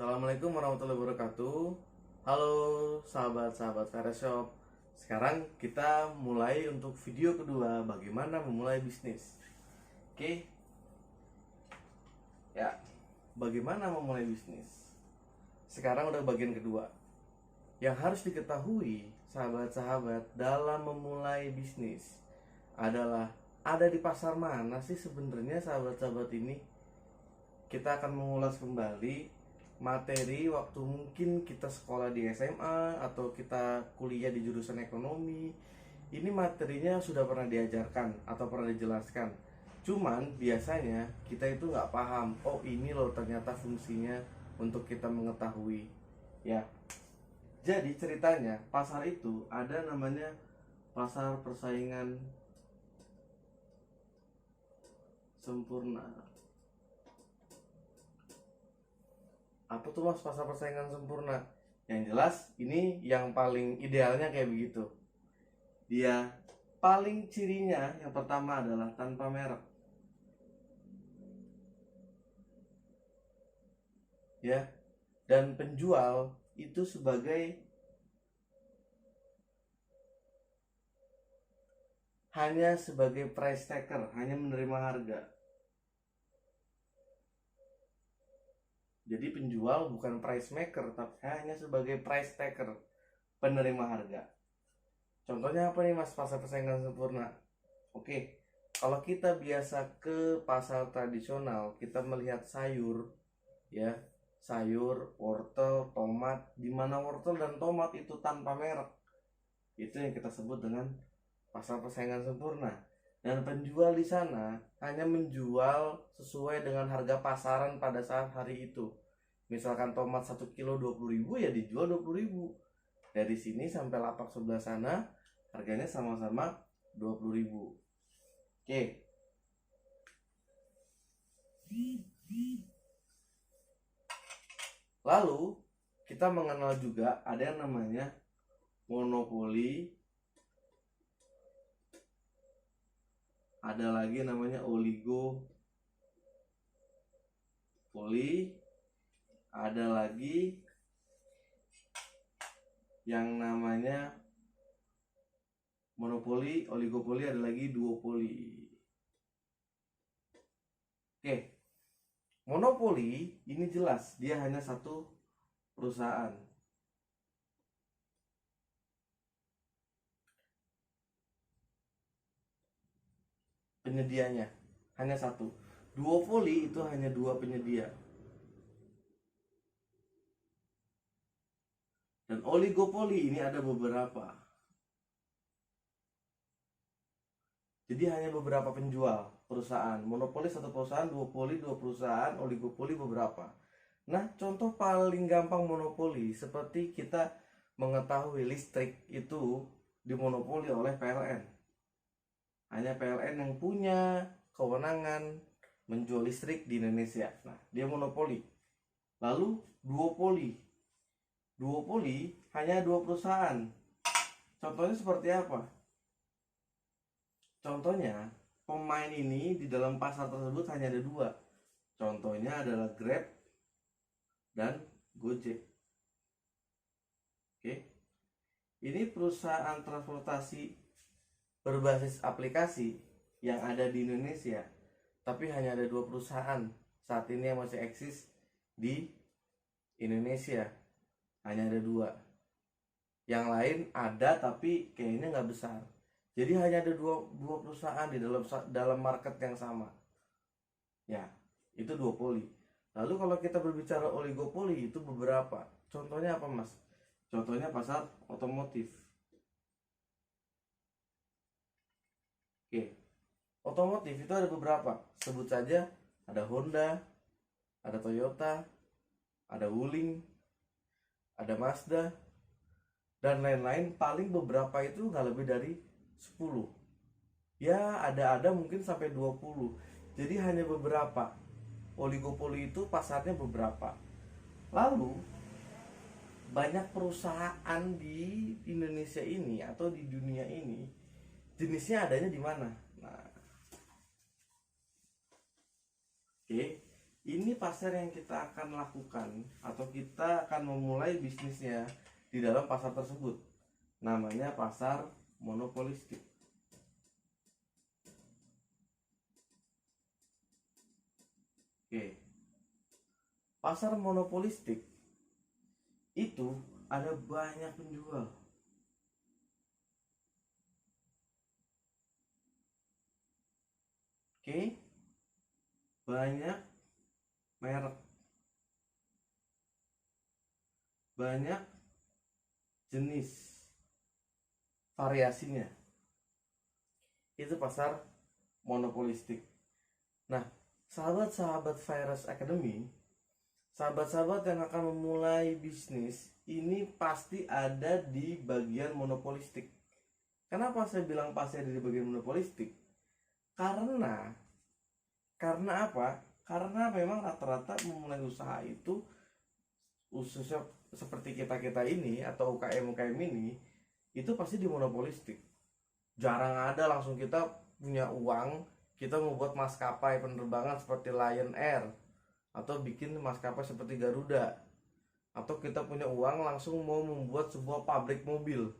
Assalamualaikum warahmatullahi wabarakatuh. Halo sahabat-sahabat Vereshop. Sekarang kita mulai untuk video kedua, bagaimana memulai bisnis. Oke. Ya, bagaimana memulai bisnis. Sekarang udah bagian kedua. Yang harus diketahui sahabat-sahabat dalam memulai bisnis adalah ada di pasar mana sih sebenarnya sahabat-sahabat ini. Kita akan mengulas kembali materi waktu mungkin kita sekolah di SMA atau kita kuliah di jurusan ekonomi. Ini materinya sudah pernah diajarkan atau pernah dijelaskan. Cuman biasanya kita itu nggak paham. Oh, ini loh ternyata fungsinya untuk kita mengetahui. Ya. Jadi ceritanya pasar itu ada namanya pasar persaingan sempurna. Apa tuh mas pasar persaingan sempurna? Yang jelas ini yang paling idealnya kayak begitu. Dia paling cirinya yang pertama adalah tanpa merek. Ya. Dan penjual itu hanya sebagai price taker, hanya menerima harga. Jadi penjual bukan price maker, tapi hanya sebagai price taker, penerima harga. Contohnya apa nih mas pasar persaingan sempurna? Oke, kalau kita biasa ke pasar tradisional, kita melihat sayur, ya, sayur, wortel, tomat, di mana wortel dan tomat itu tanpa merek. Itu yang kita sebut dengan pasar persaingan sempurna. Dan penjual di sana hanya menjual sesuai dengan harga pasaran pada saat hari itu. Misalkan tomat 1 kilo 20.000 ya dijual 20.000. Dari sini sampai lapak sebelah sana harganya sama-sama 20.000. Oke. Lalu kita mengenal juga ada yang namanya monopoli. Ada lagi namanya oligopoli. Ada lagi yang namanya monopoli, oligopoli, ada lagi duopoli. Oke. Monopoli ini jelas dia hanya satu perusahaan. Penyedianya hanya satu. Duopoli itu hanya dua penyedia. Dan oligopoli ini ada beberapa. Jadi hanya beberapa penjual perusahaan. Monopoli satu perusahaan, duopoli dua perusahaan, oligopoli beberapa. Nah, contoh paling gampang monopoli seperti kita mengetahui listrik itu dimonopoli oleh PLN. Hanya PLN yang punya kewenangan menjual listrik di Indonesia. Nah, dia monopoli. Lalu duopoli. Duopoli hanya dua perusahaan. Contohnya seperti apa? Contohnya, pemain ini di dalam pasar tersebut hanya ada dua. Contohnya adalah Grab dan Gojek. Oke. Ini perusahaan transportasi berbasis aplikasi yang ada di Indonesia. Tapi hanya ada dua perusahaan saat ini yang masih eksis di Indonesia. Hanya ada dua. Yang lain ada tapi kayaknya nggak besar. Jadi hanya ada dua perusahaan di dalam market yang sama. Ya, itu duopoli. Lalu kalau kita berbicara oligopoli itu beberapa. Contohnya apa mas? Contohnya pasar otomotif. Oke, otomotif itu ada beberapa. Sebut saja ada Honda, ada Toyota, ada Wuling, ada Mazda, dan lain-lain. Paling beberapa itu nggak lebih dari 10. Ya ada mungkin sampai 20. Jadi hanya beberapa. Oligopoli itu pasarnya beberapa. Lalu banyak perusahaan di Indonesia ini atau di dunia ini jenisnya adanya di mana? Nah, oke. Ini pasar yang kita akan lakukan atau kita akan memulai bisnisnya di dalam pasar tersebut. Namanya pasar monopolistik. Oke. Pasar monopolistik itu ada banyak penjual. Oke. Banyak merek. Banyak jenis variasinya. Itu pasar monopolistik. Nah, sahabat-sahabat Virus Academy, sahabat-sahabat yang akan memulai bisnis ini pasti ada di bagian monopolistik. Kenapa saya bilang pasti ada di bagian monopolistik? Karena apa? Karena memang rata-rata memulai usaha itu, khususnya seperti kita ini atau UKM ini, itu pasti di monopolistik. Jarang ada langsung kita punya uang, kita membuat maskapai penerbangan seperti Lion Air atau bikin maskapai seperti Garuda, atau kita punya uang langsung mau membuat sebuah pabrik mobil.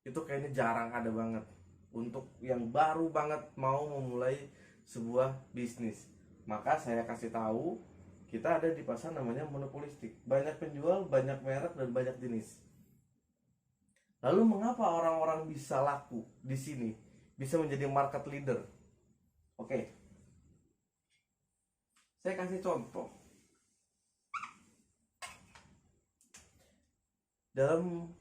Itu kayaknya jarang ada banget untuk yang baru banget mau memulai sebuah bisnis. Maka saya kasih tahu, kita ada di pasar namanya monopolistik. Banyak penjual, banyak merek, dan banyak jenis. Lalu mengapa orang-orang bisa laku di sini, bisa menjadi market leader? Oke, saya kasih contoh. Dalam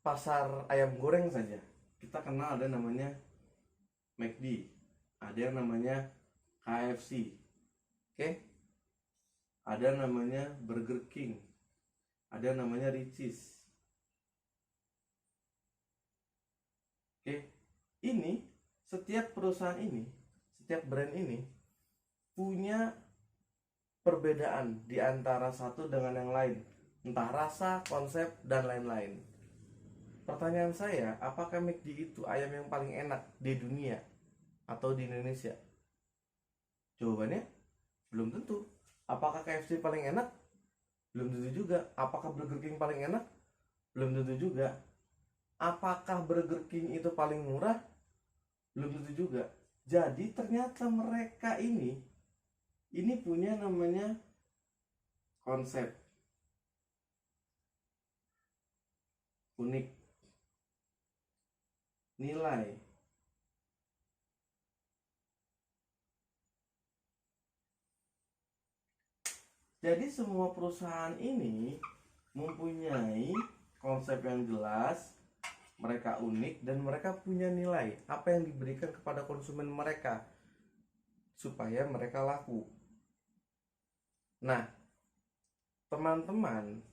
pasar ayam goreng saja, kita kenal ada namanya McD, ada yang namanya KFC, oke? Ada namanya Burger King, ada yang namanya Richeese. Oke, ini setiap perusahaan ini, setiap brand ini punya perbedaan di antara satu dengan yang lain, entah rasa, konsep, dan lain-lain. Pertanyaan saya, apakah McD itu ayam yang paling enak di dunia atau di Indonesia? Jawabannya belum tentu. Apakah KFC paling enak? Belum tentu juga. Apakah Burger King paling enak? Belum tentu juga. Apakah Burger King itu paling murah? Belum tentu juga. Jadi ternyata mereka ini punya namanya konsep unik, nilai, jadi semua perusahaan ini mempunyai konsep yang jelas, mereka unik, dan mereka punya nilai apa yang diberikan kepada konsumen mereka supaya mereka laku. Nah, teman-teman,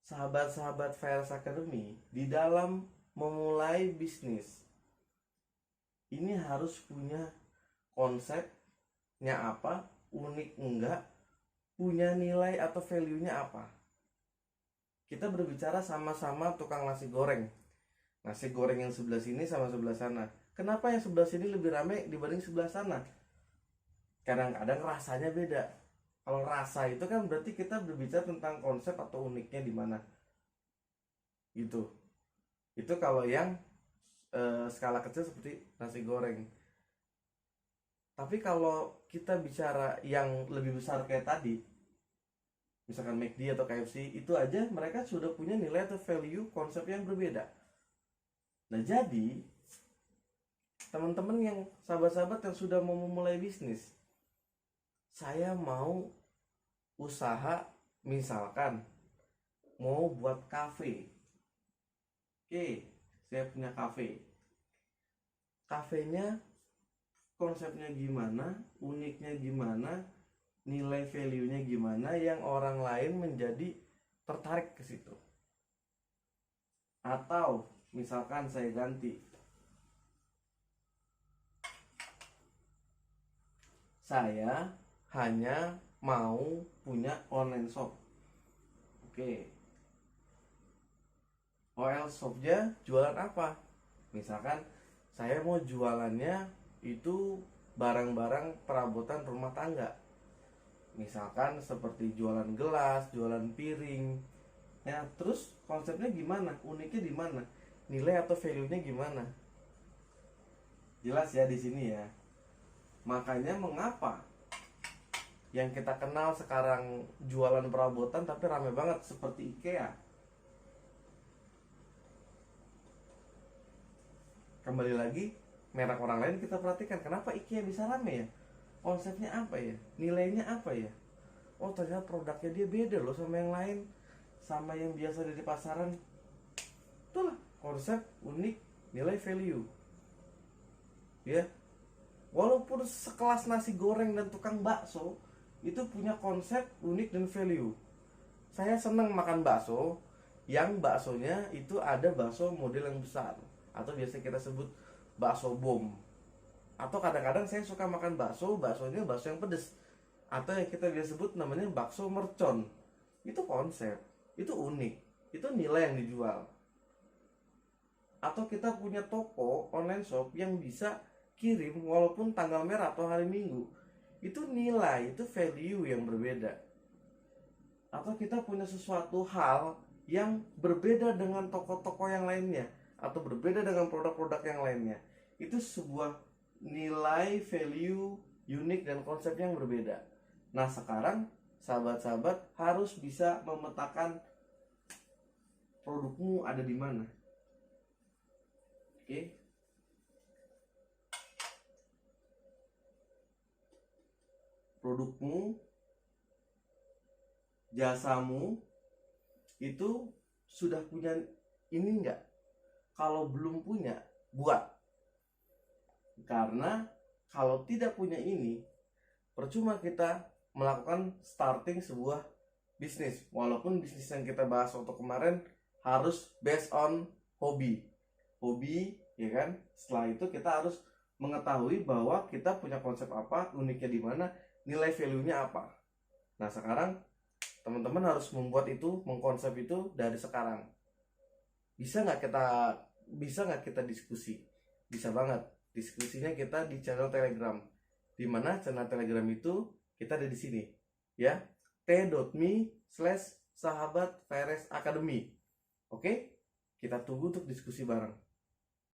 sahabat-sahabat Virus Academy, di dalam memulai bisnis ini harus punya konsepnya apa, unik enggak, punya nilai atau value-nya apa. Kita berbicara sama-sama tukang nasi goreng. Nasi goreng yang sebelah sini sama sebelah sana. Kenapa yang sebelah sini lebih ramai dibanding sebelah sana? Kadang-kadang rasanya beda. Kalau rasa itu kan berarti kita berbicara tentang konsep atau uniknya di mana. Gitu. Itu kalau yang skala kecil seperti nasi goreng. Tapi kalau kita bicara yang lebih besar kayak tadi, misalkan McD atau KFC, itu aja mereka sudah punya nilai atau value konsep yang berbeda. Nah, jadi teman-teman yang sahabat-sahabat yang sudah mau memulai bisnis, saya mau usaha, misalkan mau buat kafe. Oke, saya punya kafe. Kafenya konsepnya gimana, uniknya gimana, nilai value-nya gimana yang orang lain menjadi tertarik ke situ. Atau misalkan saya ganti, saya hanya mau punya online shop. Oke, online shopnya jualan apa? Misalkan saya mau jualannya itu barang-barang perabotan rumah tangga. Misalkan seperti jualan gelas, jualan piring. Ya, terus konsepnya gimana? Uniknya di mana? Nilai atau value-nya gimana? Jelas ya di sini ya. Makanya mengapa yang kita kenal sekarang jualan perabotan tapi rame banget seperti IKEA. Kembali lagi, merek orang lain kita perhatikan, kenapa IKEA bisa rame ya? Konsepnya apa ya? Nilainya apa ya? Oh, ternyata produknya dia beda loh sama yang lain, sama yang biasa ada di pasaran. Itulah konsep unik, nilai value. Ya, walaupun sekelas nasi goreng dan tukang bakso itu punya konsep unik dan value. Saya senang makan bakso yang baksonya itu ada bakso model yang besar, atau biasa kita sebut bakso bom. Atau kadang-kadang saya suka makan baksonya bakso yang pedes, atau yang kita biasa sebut namanya bakso mercon. Itu konsep, itu unik, itu nilai yang dijual. Atau kita punya toko online shop yang bisa kirim walaupun tanggal merah atau hari Minggu. Itu nilai, itu value yang berbeda. Atau kita punya sesuatu hal yang berbeda dengan toko-toko yang lainnya, atau berbeda dengan produk-produk yang lainnya. Itu sebuah nilai, value, unik, dan konsep yang berbeda. Nah, sekarang sahabat-sahabat harus bisa memetakan produkmu ada di mana. Oke. Produkmu, jasamu itu sudah punya ini enggak? Kalau belum punya, buat. Karena kalau tidak punya ini, percuma kita melakukan starting sebuah bisnis. Walaupun bisnis yang kita bahas waktu kemarin harus based on hobi, ya kan? Setelah itu kita harus mengetahui bahwa kita punya konsep apa, uniknya di mana, nilai value-nya apa. Nah, sekarang teman-teman harus membuat itu, mengkonsep itu dari sekarang. Bisa nggak kita diskusi? Bisa banget. Diskusinya kita di channel Telegram. Di mana channel Telegram itu kita ada di sini, ya. t.me/sahabat Faires Academy. Oke? Kita tunggu untuk diskusi bareng.